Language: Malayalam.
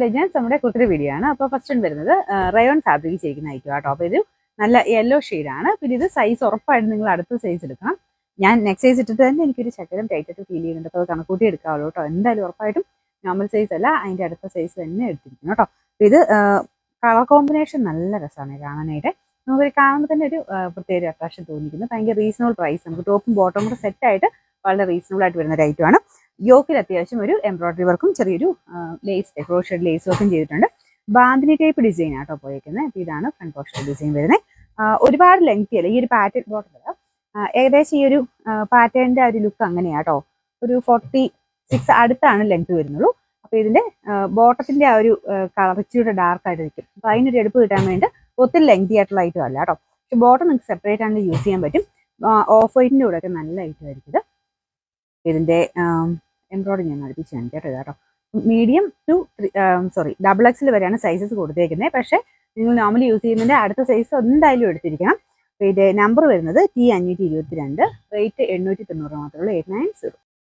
ലെഗിൻസ് നമ്മുടെ കുർത്തി വീഡിയോ ആണ്. അപ്പോൾ ഫസ്റ്റ് വരുന്നത് റയോൺ ഫാബ്രിക് ചെയ്യിക്കുന്ന ഐറ്റം ആട്ടോ. അപ്പോൾ ഇത് നല്ല യെല്ലോ ഷെയ്ഡാണ്. പിന്നെ ഇത് സൈസ് ഉറപ്പായിട്ട് നിങ്ങൾ അടുത്ത സൈസ് എടുക്കണം. ഞാൻ നെക്സ്റ്റ് സൈസ് ഇട്ടിട്ട് തന്നെ എനിക്കൊരു ശകലം ടൈറ്റായിട്ട് ഫീൽ ചെയ്യുന്നുണ്ട്. അപ്പോൾ അത് കണക്കൂട്ടി എടുക്കാവുള്ളൂ കേട്ടോ. എന്തായാലും ഉറപ്പായിട്ടും നോർമൽ സൈസ് അല്ല, അതിൻ്റെ അടുത്ത സൈസ് തന്നെ എടുത്തിരിക്കണം കേട്ടോ. ഇത് കളർ കോമ്പിനേഷൻ നല്ല രസമാണ് കാണാനായിട്ട്. നമുക്ക് കാണുമ്പോൾ തന്നെ ഒരു പ്രത്യേക അട്രാക്ഷൻ തോന്നിക്കുന്നു. ഭയങ്കര റീസണബിൾ പ്രൈസ്, നമുക്ക് ടോപ്പും ബോട്ടവും കൂടെ സെറ്റായിട്ട് വളരെ റീസണബിൾ ആയിട്ട് വരുന്ന ഒരു ഐറ്റമാണ്. യോക്കിൽ അത്യാവശ്യം ഒരു എംബ്രോയിഡറി വർക്കും ചെറിയൊരു ലേസ് ക്രോഷഡ് ലേസ് വർക്കും ചെയ്തിട്ടുണ്ട്. ബാന്തിനി ടൈപ്പ് ഡിസൈൻ ആട്ടോ പോയിരിക്കുന്നത്. അപ്പോൾ ഇതാണ് ഫ്രണ്ട് പോർഷൻ ഡിസൈൻ വരുന്നത്. ഒരുപാട് ലെങ്തി അല്ല ഈ ഒരു പാറ്റേൺ ബോട്ടം. ഏകദേശം ഈ ഒരു പാറ്റേണിന്റെ ഒരു ലുക്ക് അങ്ങനെയാട്ടോ. ഒരു 46 അടുത്താണ് ലെങ്ത് വരുന്നുള്ളൂ. അപ്പോൾ ഇതിന്റെ ബോട്ടത്തിന്റെ ആ ഒരു കളർ ഇച്ചിരി ഡാർക്ക് ആയിട്ട് നിൽക്കും. അപ്പോൾ അതിനൊരു എടുപ്പ് കിട്ടാൻ വേണ്ടി ഒത്തിരി ലെങ്തി ആയിട്ടുള്ള ഐറ്റം അല്ല കേട്ടോ. പക്ഷെ ബോട്ടം നിങ്ങൾക്ക് സെപ്പറേറ്റ് ആണ് യൂസ് ചെയ്യാൻ പറ്റും. ഓഫ് വൈറ്റിന്റെ കൂടെ ഒക്കെ നല്ല ഐറ്റം ആയിരിക്കും ഇത്. ഇതിന്റെ എംബ്രോയിഡറി ഞാൻ അടുപ്പിച്ച് കാണിക്കട്ടെ കേട്ടോ. മീഡിയം ടു XXL വരെയാണ് സൈസസ് കൊടുത്തേക്കുന്നത്. പക്ഷേ നിങ്ങൾ നോർമലി യൂസ് ചെയ്യുന്നതിന്റെ അടുത്ത സൈസ് എന്തായാലും എടുത്തിരിക്കണം. അപ്പോൾ ഇതിന്റെ നമ്പർ വരുന്നത് T522, റേറ്റ് 890 മാത്രമേ ഉള്ളൂ. 890.